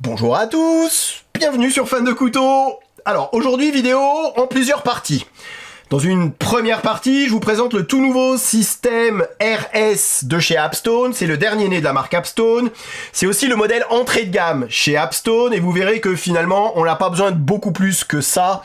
Bonjour à tous, bienvenue sur Fan de Couteau. Alors aujourd'hui vidéo en plusieurs parties. Dans une première partie, je vous présente le tout nouveau système RS de chez Appstone. C'est le dernier né de la marque Appstone. C'est aussi le modèle entrée de gamme chez Appstone. Et vous verrez que finalement, on n'a pas besoin de beaucoup plus que ça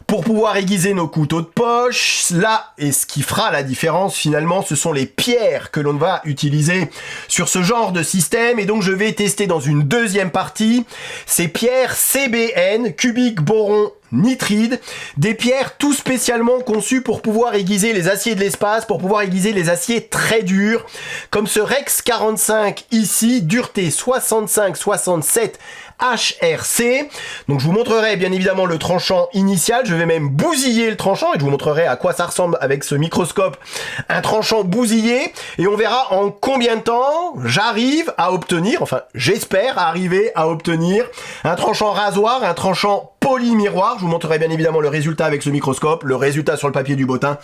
pour pouvoir aiguiser nos couteaux de poche. Là, et ce qui fera la différence finalement, ce sont les pierres que l'on va utiliser sur ce genre de système. Et donc je vais tester dans une deuxième partie ces pierres CBN, cubique boron nitride, des pierres tout spécialement conçues pour pouvoir aiguiser les aciers de l'espace, pour pouvoir aiguiser les aciers très durs, comme ce Rex 45 ici, dureté 65-67 HRC. Donc je vous montrerai bien évidemment le tranchant initial, je vais même bousiller le tranchant et je vous montrerai à quoi ça ressemble avec ce microscope, un tranchant bousillé, et on verra en combien de temps j'arrive à obtenir, enfin j'espère arriver à obtenir un tranchant rasoir, un tranchant polymiroir. Je vous montrerai bien évidemment le résultat avec ce microscope, le résultat sur le papier du bottin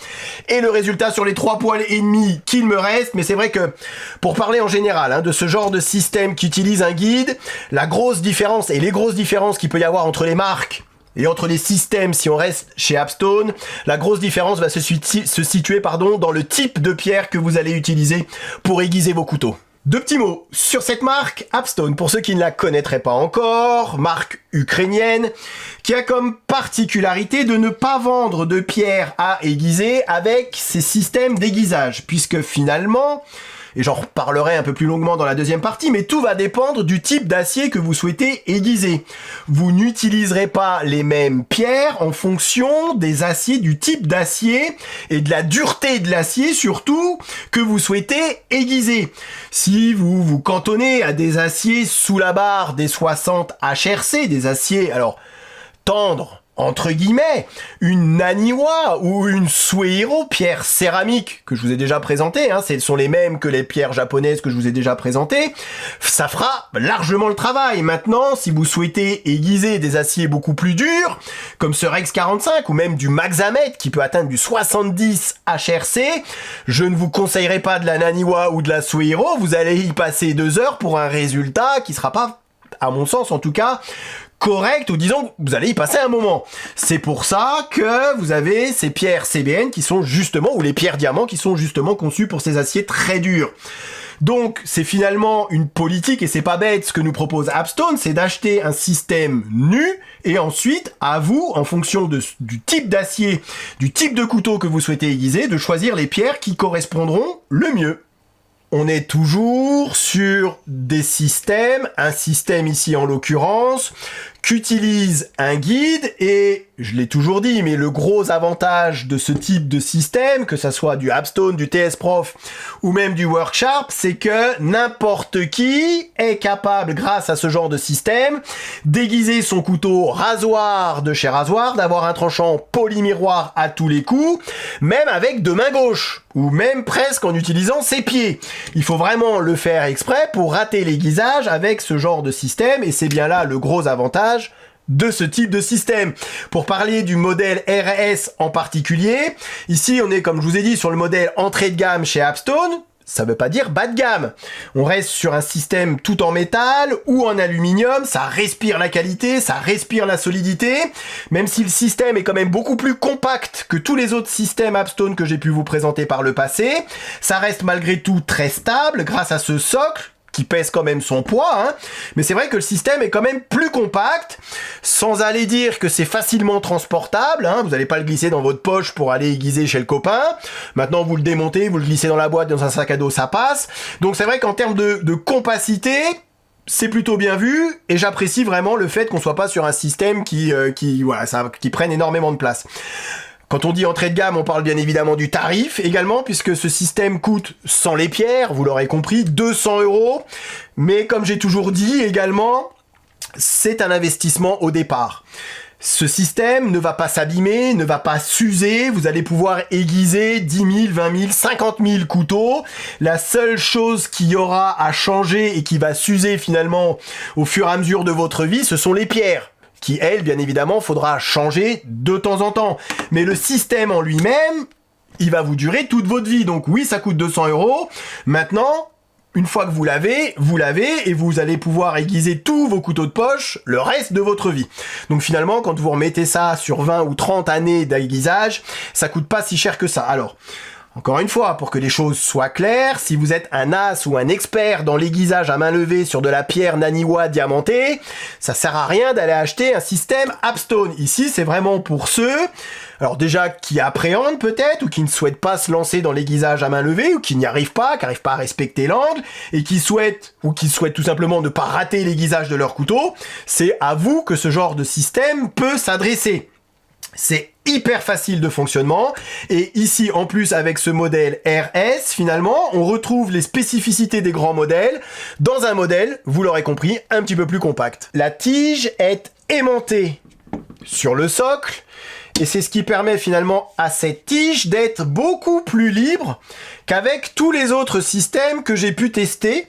et le résultat sur les 3 poils et demi qu'il me reste. Mais c'est vrai que pour parler en général de ce genre de système qui utilise un guide, la grosse différence et les grosses différences qu'il peut y avoir entre les marques et entre les systèmes, si on reste chez Appstone, la grosse différence va se situer dans le type de pierre que vous allez utiliser pour aiguiser vos couteaux. Deux petits mots sur cette marque Appstone, pour ceux qui ne la connaîtraient pas encore, marque ukrainienne, qui a comme particularité de ne pas vendre de pierres à aiguiser avec ses systèmes d'aiguisage, puisque finalement, et j'en reparlerai un peu plus longuement dans la deuxième partie, mais tout va dépendre du type d'acier que vous souhaitez aiguiser. Vous n'utiliserez pas les mêmes pierres en fonction des aciers, du type d'acier et de la dureté de l'acier surtout que vous souhaitez aiguiser. Si vous vous cantonnez à des aciers sous la barre des 60 HRC, des aciers alors tendres, entre guillemets, une Naniwa ou une Suehiro, pierre céramique que je vous ai déjà présentée, ce sont les mêmes que les pierres japonaises que je vous ai déjà présentées, ça fera largement le travail. Maintenant, si vous souhaitez aiguiser des aciers beaucoup plus durs, comme ce Rex 45 ou même du Maxamet qui peut atteindre du 70 HRC, je ne vous conseillerais pas de la Naniwa ou de la Suehiro, vous allez y passer 2 heures pour un résultat qui sera pas, à mon sens en tout cas, correct, ou disons que vous allez y passer un moment. C'est pour ça que vous avez ces pierres CBN qui sont justement, ou les pierres diamants qui sont justement conçues pour ces aciers très durs. Donc c'est finalement une politique, et c'est pas bête ce que nous propose Appstone, c'est d'acheter un système nu, et ensuite, à vous, en fonction du type d'acier, du type de couteau que vous souhaitez aiguiser, de choisir les pierres qui correspondront le mieux. On est toujours sur des systèmes, un système ici en l'occurrence, qu'utilise un guide, et je l'ai toujours dit, mais le gros avantage de ce type de système, que ça soit du Appstone, du TS Prof ou même du Worksharp, c'est que n'importe qui est capable, grâce à ce genre de système, d'aiguiser son couteau rasoir de chez Rasoir, d'avoir un tranchant polymiroir à tous les coups, même avec deux mains gauches, ou même presque en utilisant ses pieds. Il faut vraiment le faire exprès pour rater l'aiguisage avec ce genre de système, et c'est bien là le gros avantage de ce type de système. Pour parler du modèle RS en particulier, ici on est, comme je vous ai dit, sur le modèle entrée de gamme chez Appstone. Ça veut pas dire bas de gamme. On reste sur un système tout en métal ou en aluminium, ça respire la qualité, ça respire la solidité, même si le système est quand même beaucoup plus compact que tous les autres systèmes Appstone que j'ai pu vous présenter par le passé. Ça reste malgré tout très stable grâce à ce socle qui pèse quand même son poids, mais c'est vrai que le système est quand même plus compact, sans aller dire que c'est facilement transportable, vous n'allez pas le glisser dans votre poche pour aller aiguiser chez le copain. Maintenant vous le démontez, vous le glissez dans la boîte, dans un sac à dos, ça passe. Donc c'est vrai qu'en termes de compacité, c'est plutôt bien vu, et j'apprécie vraiment le fait qu'on soit pas sur un système qui prenne énormément de place. Quand on dit entrée de gamme, on parle bien évidemment du tarif également, puisque ce système coûte, sans les pierres, vous l'aurez compris, 200 €. Mais comme j'ai toujours dit également, c'est un investissement au départ. Ce système ne va pas s'abîmer, ne va pas s'user, vous allez pouvoir aiguiser 10 000, 20 000, 50 000 couteaux. La seule chose qu'il y aura à changer et qui va s'user finalement au fur et à mesure de votre vie, ce sont les pierres, qui, elle, bien évidemment, faudra changer de temps en temps. Mais le système en lui-même, il va vous durer toute votre vie. Donc oui, ça coûte 200 €. Maintenant, une fois que vous l'avez et vous allez pouvoir aiguiser tous vos couteaux de poche le reste de votre vie. Donc finalement, quand vous remettez ça sur 20 ou 30 années d'aiguisage, ça coûte pas si cher que ça. Alors, encore une fois, pour que les choses soient claires, si vous êtes un as ou un expert dans l'aiguisage à main levée sur de la pierre Naniwa diamantée, ça sert à rien d'aller acheter un système Appstone. Ici, c'est vraiment pour ceux, alors déjà, qui appréhendent peut-être, ou qui ne souhaitent pas se lancer dans l'aiguisage à main levée, ou qui n'y arrivent pas, qui n'arrivent pas à respecter l'angle, et qui souhaitent tout simplement ne pas rater l'aiguisage de leur couteau. C'est à vous que ce genre de système peut s'adresser. C'est hyper facile de fonctionnement, et ici en plus avec ce modèle RS, finalement on retrouve les spécificités des grands modèles dans un modèle, vous l'aurez compris, un petit peu plus compact. La tige est aimantée sur le socle, et c'est ce qui permet finalement à cette tige d'être beaucoup plus libre qu'avec tous les autres systèmes que j'ai pu tester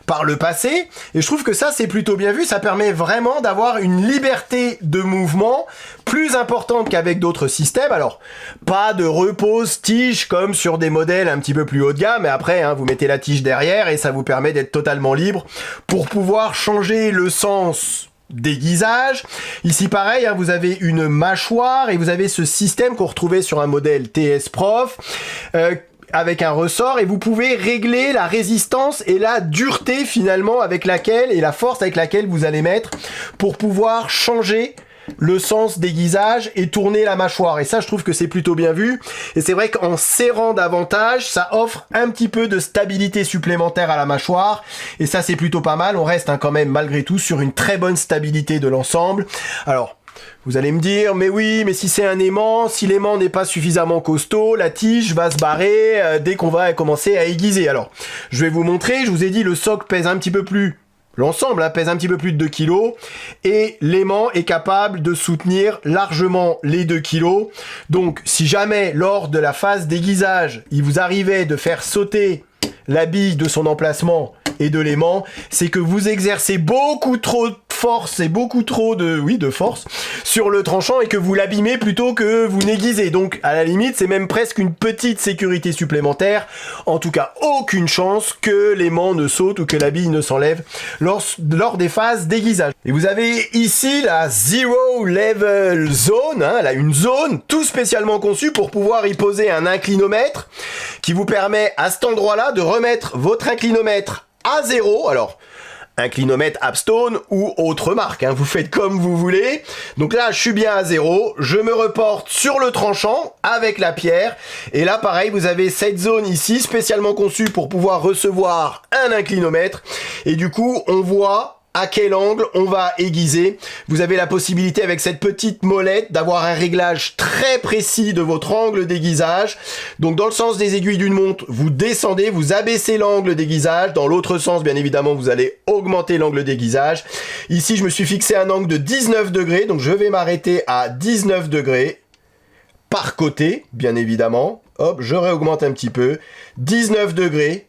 par le passé, et je trouve que ça c'est plutôt bien vu, ça permet vraiment d'avoir une liberté de mouvement plus importante qu'avec d'autres systèmes. Alors, pas de repose tige comme sur des modèles un petit peu plus haut de gamme, mais après vous mettez la tige derrière et ça vous permet d'être totalement libre pour pouvoir changer le sens d'aiguisage. Ici pareil, vous avez une mâchoire et vous avez ce système qu'on retrouvait sur un modèle TS Prof, avec un ressort, et vous pouvez régler la résistance et la dureté finalement avec laquelle, et la force avec laquelle vous allez mettre pour pouvoir changer le sens d'aiguisage et tourner la mâchoire. Et ça, je trouve que c'est plutôt bien vu. Et c'est vrai qu'en serrant davantage, ça offre un petit peu de stabilité supplémentaire à la mâchoire. Et ça, c'est plutôt pas mal. On reste quand même malgré tout sur une très bonne stabilité de l'ensemble. Alors, vous allez me dire, mais oui, mais si c'est un aimant, si l'aimant n'est pas suffisamment costaud, la tige va se barrer dès qu'on va commencer à aiguiser. Alors, je vais vous montrer, je vous ai dit, le socle pèse un petit peu plus, l'ensemble pèse un petit peu plus de 2 kg, et l'aimant est capable de soutenir largement les 2 kg. Donc, si jamais, lors de la phase d'aiguisage, il vous arrivait de faire sauter la bille de son emplacement et de l'aimant, c'est que vous exercez beaucoup trop de force et beaucoup trop de force sur le tranchant et que vous l'abîmez plutôt que vous n'aiguisez. Donc à la limite c'est même presque une petite sécurité supplémentaire. En tout cas aucune chance que l'aimant ne saute ou que la bille ne s'enlève lors des phases d'aiguisage. Et vous avez ici la Zero Level Zone, là une zone tout spécialement conçue pour pouvoir y poser un inclinomètre qui vous permet à cet endroit là de remettre votre inclinomètre à 0. Alors inclinomètre Appstone ou autre marque, vous faites comme vous voulez. Donc là, je suis bien à 0, je me reporte sur le tranchant avec la pierre, et là, pareil, vous avez cette zone ici, spécialement conçue pour pouvoir recevoir un inclinomètre, et du coup, on voit à quel angle on va aiguiser. Vous avez la possibilité avec cette petite molette d'avoir un réglage très précis de votre angle d'aiguisage. Donc dans le sens des aiguilles d'une montre, vous descendez, vous abaissez l'angle d'aiguisage. Dans l'autre sens, bien évidemment, vous allez augmenter l'angle d'aiguisage. Ici, je me suis fixé un angle de 19 degrés, donc je vais m'arrêter à 19 degrés par côté, bien évidemment. Hop, je réaugmente un petit peu. 19 degrés.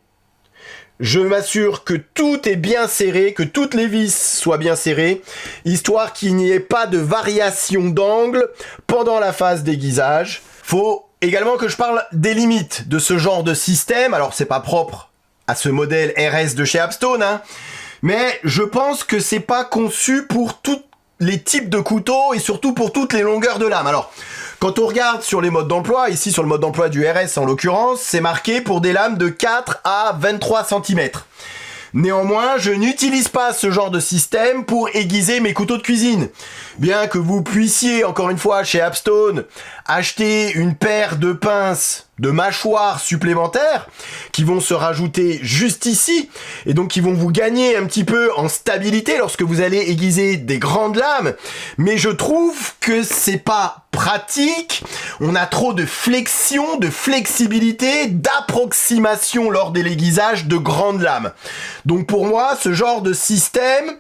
Je m'assure que tout est bien serré, que toutes les vis soient bien serrées, histoire qu'il n'y ait pas de variation d'angle pendant la phase d'aiguisage. Faut également que je parle des limites de ce genre de système. Alors c'est pas propre à ce modèle RS de chez Appstone, mais je pense que c'est pas conçu pour tous les types de couteaux et surtout pour toutes les longueurs de lame. Alors, quand on regarde sur les modes d'emploi, ici sur le mode d'emploi du RS en l'occurrence, c'est marqué pour des lames de 4 à 23 cm. Néanmoins, je n'utilise pas ce genre de système pour aiguiser mes couteaux de cuisine. Bien que vous puissiez, encore une fois, chez Appstone, acheter une paire de pinces de mâchoires supplémentaires qui vont se rajouter juste ici et donc qui vont vous gagner un petit peu en stabilité lorsque vous allez aiguiser des grandes lames, mais je trouve que c'est pas pratique. On a trop de flexion, de flexibilité, d'approximation lors de l'aiguisage de grandes lames. Donc pour moi, ce genre de système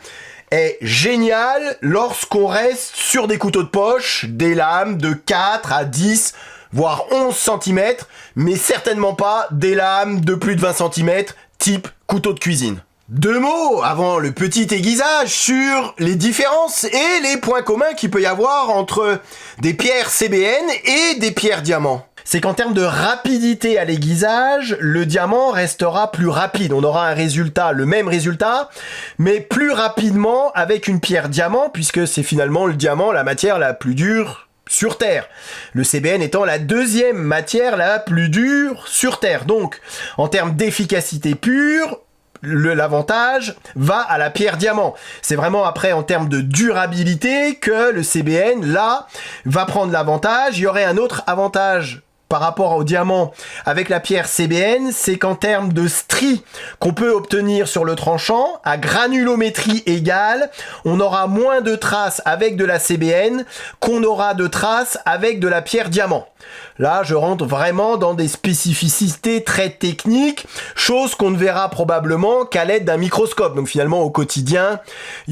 est génial lorsqu'on reste sur des couteaux de poche, des lames de 4 à 10 voire 11 cm, mais certainement pas des lames de plus de 20 cm, type couteau de cuisine. 2 mots avant le petit aiguisage sur les différences et les points communs qu'il peut y avoir entre des pierres CBN et des pierres diamants. c'est qu'en termes de rapidité à l'aiguisage, le diamant restera plus rapide. On aura un résultat, le même résultat, mais plus rapidement avec une pierre diamant, puisque c'est finalement le diamant, la matière la plus dure sur Terre. Le CBN étant la deuxième matière la plus dure sur Terre. Donc, en termes d'efficacité pure, l'avantage va à la pierre diamant. C'est vraiment après en termes de durabilité que le CBN, là, va prendre l'avantage. Il y aurait un autre avantage par rapport au diamant avec la pierre CBN, c'est qu'en termes de stries qu'on peut obtenir sur le tranchant, à granulométrie égale, on aura moins de traces avec de la CBN qu'on aura de traces avec de la pierre diamant. Là, je rentre vraiment dans des spécificités très techniques, chose qu'on ne verra probablement qu'à l'aide d'un microscope. Donc finalement, au quotidien,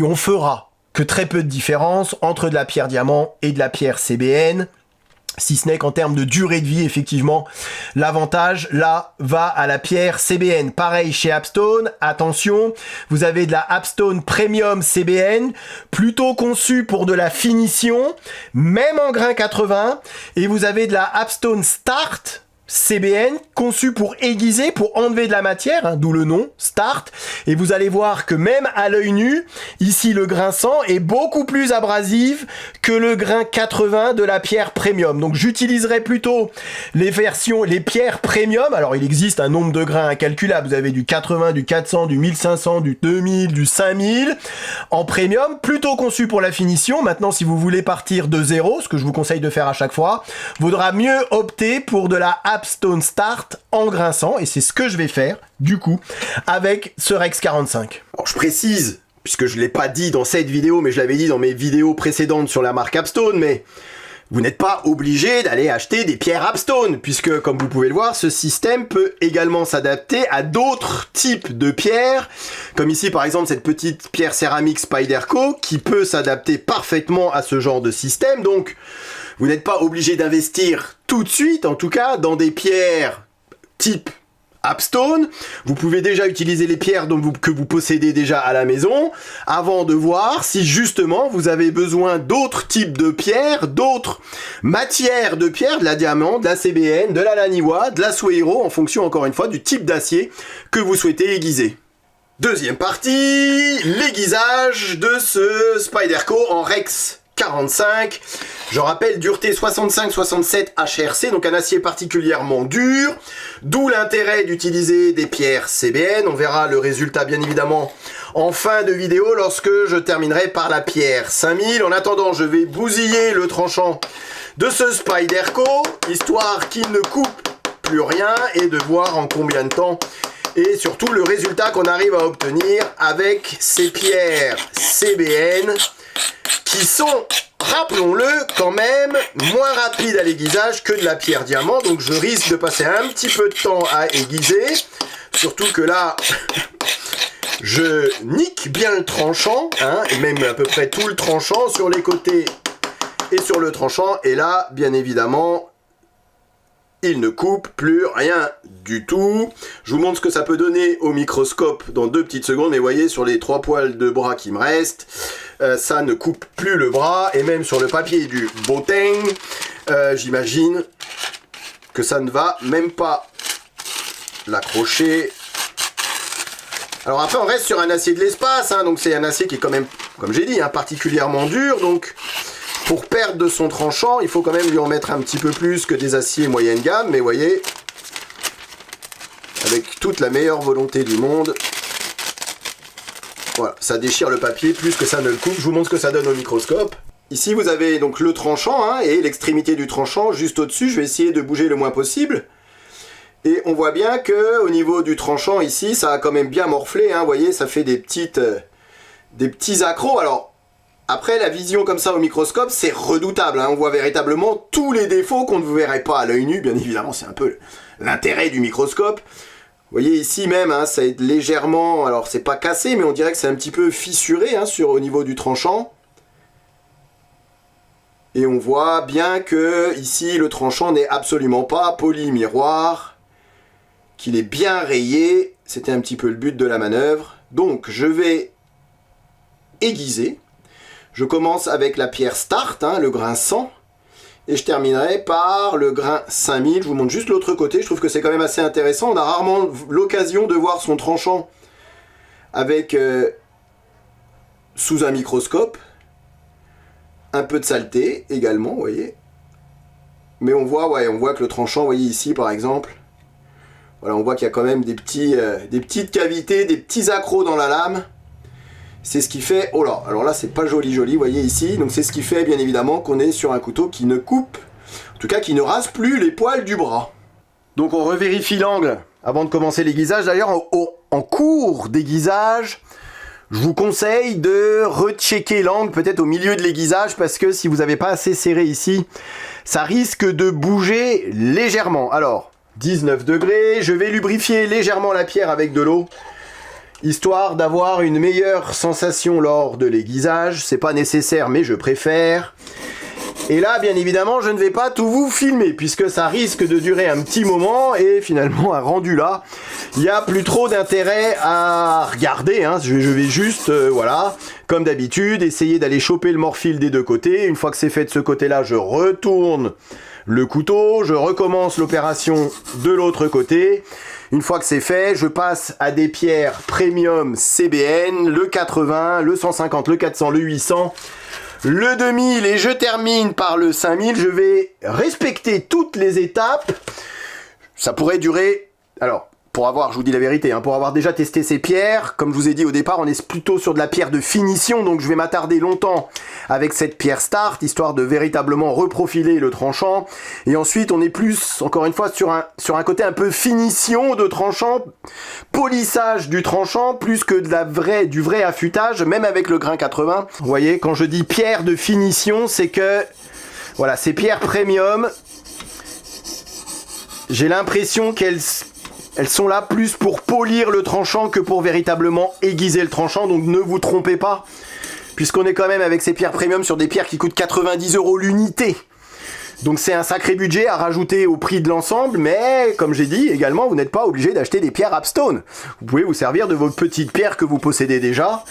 on fera que très peu de différence entre de la pierre diamant et de la pierre CBN. Si ce n'est qu'en termes de durée de vie, effectivement, l'avantage, là, va à la pierre CBN. Pareil chez Appstone, attention, vous avez de la Appstone Premium CBN, plutôt conçue pour de la finition, même en grain 80, et vous avez de la Appstone Start CBN, conçu pour aiguiser, pour enlever de la matière, hein, d'où le nom, Start, et vous allez voir que même à l'œil nu, ici le grain 100 est beaucoup plus abrasif que le grain 80 de la pierre Premium. Donc j'utiliserai plutôt les pierres Premium, alors il existe un nombre de grains incalculable, vous avez du 80, du 400, du 1500, du 2000, du 5000, en Premium, plutôt conçu pour la finition. Maintenant, si vous voulez partir de zéro, ce que je vous conseille de faire à chaque fois, vaudra mieux opter pour de la Appstone Start en grain 100, et c'est ce que je vais faire, du coup, avec ce Rex 45. Alors je précise, puisque je ne l'ai pas dit dans cette vidéo, mais je l'avais dit dans mes vidéos précédentes sur la marque Appstone, mais vous n'êtes pas obligé d'aller acheter des pierres Appstone, puisque, comme vous pouvez le voir, ce système peut également s'adapter à d'autres types de pierres, comme ici par exemple cette petite pierre céramique Spyderco, qui peut s'adapter parfaitement à ce genre de système. Donc vous n'êtes pas obligé d'investir tout de suite, en tout cas, dans des pierres type Appstone. Vous pouvez déjà utiliser les pierres que vous possédez déjà à la maison, avant de voir si justement vous avez besoin d'autres types de pierres, d'autres matières de pierres, de la diamant, de la CBN, de la Laniwa, de la Suero, en fonction encore une fois du type d'acier que vous souhaitez aiguiser. Deuxième partie, l'aiguisage de ce Spyderco en Rex 45. Je rappelle, dureté 65-67 HRC, donc un acier particulièrement dur, d'où l'intérêt d'utiliser des pierres CBN. On verra le résultat bien évidemment en fin de vidéo lorsque je terminerai par la pierre 5000. En attendant, je vais bousiller le tranchant de ce Spyderco, histoire qu'il ne coupe plus rien, et de voir en combien de temps et surtout le résultat qu'on arrive à obtenir avec ces pierres CBN qui sont, rappelons-le, quand même moins rapides à l'aiguisage que de la pierre diamant. Donc je risque de passer un petit peu de temps à aiguiser, surtout que là je nique bien le tranchant, hein, et même à peu près tout le tranchant sur les côtés et sur le tranchant, et là bien évidemment il ne coupe plus rien du tout. Je vous montre ce que ça peut donner au microscope dans 2 petites secondes. Mais vous voyez, sur les 3 poils de bras qui me restent, ça ne coupe plus le bras. Et même sur le papier du Boteng, j'imagine que ça ne va même pas l'accrocher. Alors après, on reste sur un acier de l'espace, hein, donc c'est un acier qui est quand même, comme j'ai dit, hein, particulièrement dur. Donc pour perdre de son tranchant, il faut quand même lui en mettre un petit peu plus que des aciers moyenne gamme. Mais vous voyez, avec toute la meilleure volonté du monde, voilà, ça déchire le papier plus que ça ne le coupe. Je vous montre ce que ça donne au microscope. Ici, vous avez donc le tranchant, hein, et l'extrémité du tranchant juste au-dessus. Je vais essayer de bouger le moins possible. Et on voit bien que au niveau du tranchant ici, ça a quand même bien morflé, hein, vous voyez, ça fait des petits accros. Alors après, la vision comme ça au microscope, c'est redoutable, hein. On voit véritablement tous les défauts qu'on ne verrait pas à l'œil nu. Bien évidemment, c'est un peu l'intérêt du microscope. Vous voyez ici même, hein, ça est légèrement, alors c'est pas cassé, mais on dirait que c'est un petit peu fissuré, hein, au niveau du tranchant. Et on voit bien que ici, le tranchant n'est absolument pas poli-miroir, qu'il est bien rayé. C'était un petit peu le but de la manœuvre. Donc, je vais aiguiser. Je commence avec la pierre Start, hein, le grain 100, Et je terminerai par le grain 5000. Je vous montre juste l'autre côté. Je trouve que c'est quand même assez intéressant. On a rarement l'occasion de voir son tranchant avec sous un microscope. Un peu de saleté également, vous voyez. Mais on voit, ouais, on voit que le tranchant, vous voyez ici par exemple. Voilà, on voit qu'il y a quand même des petites cavités, des petits accros dans la lame. C'est ce qui fait... Oh là, alors là c'est pas joli, vous voyez ici. Donc c'est ce qui fait bien évidemment qu'on est sur un couteau qui ne coupe, en tout cas qui ne rase plus les poils du bras. Donc on revérifie l'angle avant de commencer l'aiguisage. D'ailleurs en cours d'aiguisage, je vous conseille de rechecker l'angle peut-être au milieu de l'aiguisage parce que si vous n'avez pas assez serré ici, ça risque de bouger légèrement. Alors, 19 degrés, je vais lubrifier légèrement la pierre avec de l'eau, histoire d'avoir une meilleure sensation lors de l'aiguisage. C'est pas nécessaire, mais je préfère. Et là, bien évidemment, je ne vais pas tout vous filmer, puisque ça risque de durer un petit moment, et finalement, un rendu là, il n'y a plus trop d'intérêt à regarder, hein. Je vais juste, voilà, comme d'habitude, essayer d'aller choper le morphile des deux côtés. Une fois que c'est fait de ce côté-là, je retourne le couteau, je recommence l'opération de l'autre côté. Une fois que c'est fait, je passe à des pierres premium CBN, le 80, le 150, le 400, le 800, le 2000 et je termine par le 5000. Je vais respecter toutes les étapes. Ça pourrait durer... Alors, pour avoir, je vous dis la vérité, hein, pour avoir déjà testé ces pierres, comme je vous ai dit au départ, on est plutôt sur de la pierre de finition, donc je vais m'attarder longtemps avec cette pierre start, histoire de véritablement reprofiler le tranchant. Et ensuite, on est plus, encore une fois, sur un côté un peu finition de tranchant, polissage du tranchant, plus que du vrai affûtage, même avec le grain 80. Vous voyez, quand je dis pierre de finition, c'est que, voilà, ces pierres premium, j'ai l'impression qu'elles sont là plus pour polir le tranchant que pour véritablement aiguiser le tranchant, donc ne vous trompez pas, puisqu'on est quand même avec ces pierres premium sur des pierres qui coûtent 90 € l'unité. Donc c'est un sacré budget à rajouter au prix de l'ensemble, mais comme j'ai dit également, vous n'êtes pas obligé d'acheter des pierres Apstone. Vous pouvez vous servir de vos petites pierres que vous possédez déjà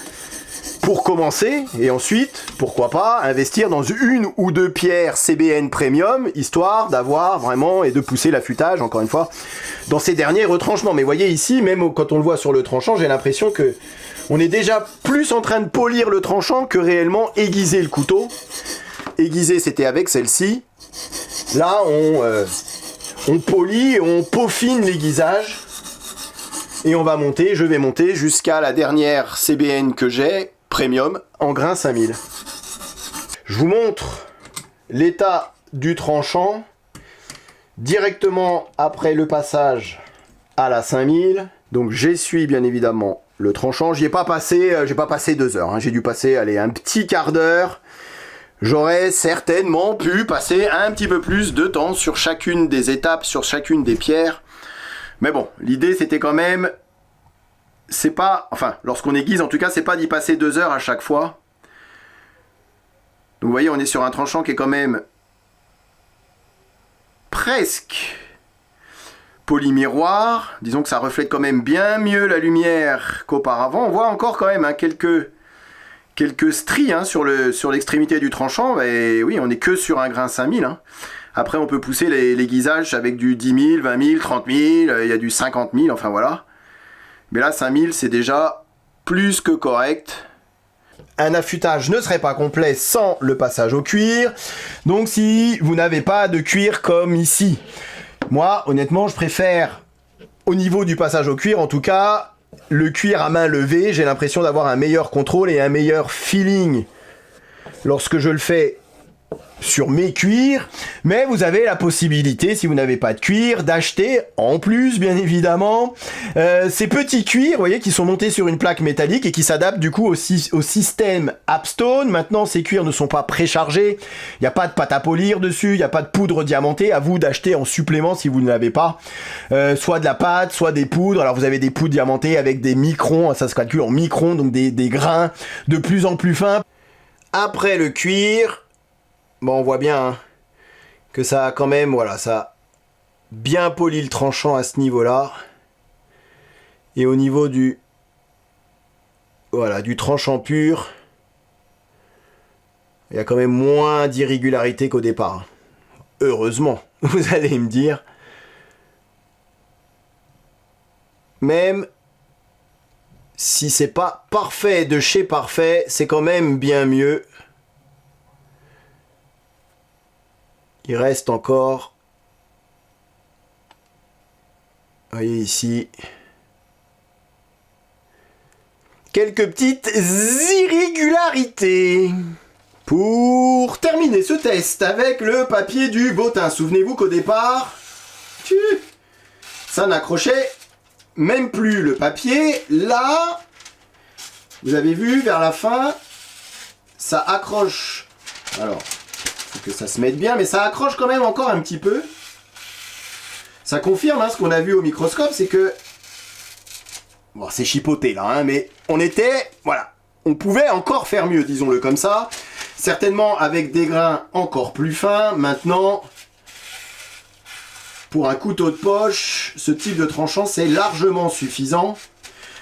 pour commencer, et ensuite, pourquoi pas, investir dans une ou deux pierres CBN Premium, histoire d'avoir vraiment, et de pousser l'affûtage, encore une fois, dans ces derniers retranchements. Mais voyez ici, même quand on le voit sur le tranchant, j'ai l'impression que on est déjà plus en train de polir le tranchant que réellement aiguiser le couteau. Aiguiser, c'était avec celle-ci. Là, on polit, on peaufine l'aiguisage, et on va monter, je vais monter jusqu'à la dernière CBN que j'ai, Premium, en grain 5000. Je vous montre l'état du tranchant directement après le passage à la 5000. Donc j'essuie bien évidemment le tranchant. J'ai pas passé 2 heures, hein. J'ai dû passer un petit quart d'heure. J'aurais certainement pu passer un petit peu plus de temps sur chacune des étapes, sur chacune des pierres. Mais bon, l'idée c'était quand même... C'est pas... Enfin, lorsqu'on aiguise, en tout cas, c'est pas d'y passer 2 heures à chaque fois. Donc vous voyez, on est sur un tranchant qui est quand même presque polymiroir. Disons que ça reflète quand même bien mieux la lumière qu'auparavant. On voit encore quand même hein, quelques stries hein, sur l'extrémité du tranchant. Et oui, on n'est que sur un grain 5000. Hein. Après, on peut pousser l'aiguisage avec du 10 000, 20 000, 30 000. Il y a du 50 000, enfin voilà. Mais là, 5000, c'est déjà plus que correct. Un affûtage ne serait pas complet sans le passage au cuir. Donc si vous n'avez pas de cuir comme ici, moi, honnêtement, je préfère, au niveau du passage au cuir, en tout cas, le cuir à main levée. J'ai l'impression d'avoir un meilleur contrôle et un meilleur feeling lorsque je le fais sur mes cuirs, mais vous avez la possibilité, si vous n'avez pas de cuir, d'acheter, en plus bien évidemment, ces petits cuirs, vous voyez, qui sont montés sur une plaque métallique et qui s'adaptent du coup au système Apstone. Maintenant, ces cuirs ne sont pas préchargés, il n'y a pas de pâte à polir dessus, il n'y a pas de poudre diamantée, à vous d'acheter en supplément si vous ne l'avez pas, soit de la pâte, soit des poudres. Alors vous avez des poudres diamantées avec des microns, ça se calcule en microns, donc des grains de plus en plus fins. Après le cuir, bon, on voit bien hein, que ça a quand même, voilà, ça a bien poli le tranchant à ce niveau-là. Et au niveau du, voilà, du tranchant pur, il y a quand même moins d'irrégularité qu'au départ. heureusement, vous allez me dire. Même si c'est pas parfait de chez parfait, c'est quand même bien mieux. Il reste encore, vous voyez ici, quelques petites irrégularités. Pour terminer ce test avec le papier du bottin, souvenez-vous qu'au départ, ça n'accrochait même plus le papier. Là, vous avez vu, vers la fin, ça accroche. Alors, faut que ça se mette bien, mais ça accroche quand même encore un petit peu. Ça confirme ce qu'on a vu au microscope, c'est que... Bon, c'est chipoté là, mais on était... Voilà, on pouvait encore faire mieux, disons-le comme ça. Certainement avec des grains encore plus fins. Maintenant, pour un couteau de poche, ce type de tranchant, c'est largement suffisant.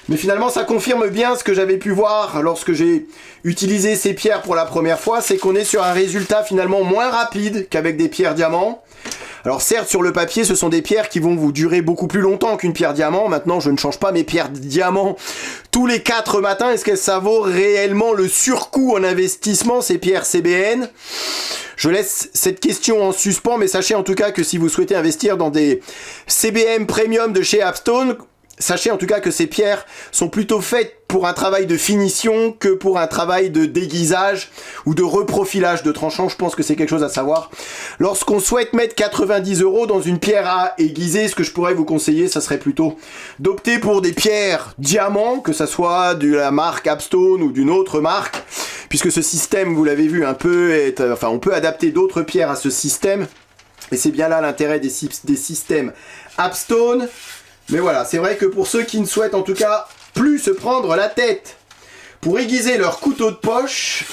Mais finalement, ça confirme bien ce que j'avais pu voir lorsque j'ai utilisé ces pierres pour la première fois, c'est qu'on est sur un résultat finalement moins rapide qu'avec des pierres diamants. Alors certes, sur le papier, ce sont des pierres qui vont vous durer beaucoup plus longtemps qu'une pierre diamant. Maintenant, je ne change pas mes pierres diamants tous les 4 matins. Est-ce que ça vaut réellement le surcoût en investissement, ces pierres CBN ? Je laisse cette question en suspens, mais sachez en tout cas que si vous souhaitez investir dans des CBM Premium de chez Appstone, sachez en tout cas que ces pierres sont plutôt faites pour un travail de finition que pour un travail de déguisage ou de reprofilage de tranchant. Je pense que c'est quelque chose à savoir. Lorsqu'on souhaite mettre 90 € dans une pierre à aiguiser, ce que je pourrais vous conseiller, ça serait plutôt d'opter pour des pierres diamants, que ça soit de la marque Appstone ou d'une autre marque, puisque ce système, vous l'avez vu, on peut adapter d'autres pierres à ce système, et c'est bien là l'intérêt des systèmes Appstone. Mais voilà, c'est vrai que pour ceux qui ne souhaitent en tout cas plus se prendre la tête pour aiguiser leur couteau de poche,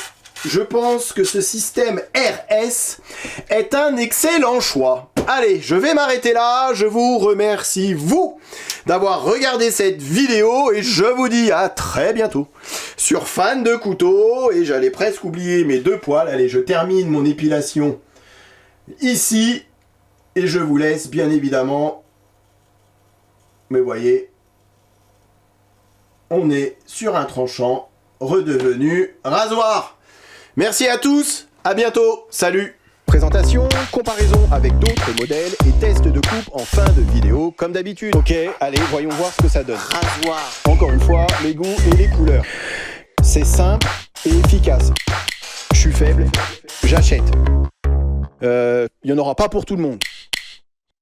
je pense que ce système RS est un excellent choix. Allez, je vais m'arrêter là, je vous remercie vous d'avoir regardé cette vidéo et je vous dis à très bientôt sur Fan de Couteau. Et j'allais presque oublier mes 2 poils. Allez, je termine mon épilation ici et je vous laisse bien évidemment. Mais voyez, on est sur un tranchant redevenu rasoir. Merci à tous, à bientôt, salut. Présentation, comparaison avec d'autres modèles et test de coupe en fin de vidéo comme d'habitude. Ok, allez, voyons voir ce que ça donne. Rasoir. Encore une fois, les goûts et les couleurs. C'est simple et efficace. Je suis faible, j'achète. Il n'y en aura pas pour tout le monde.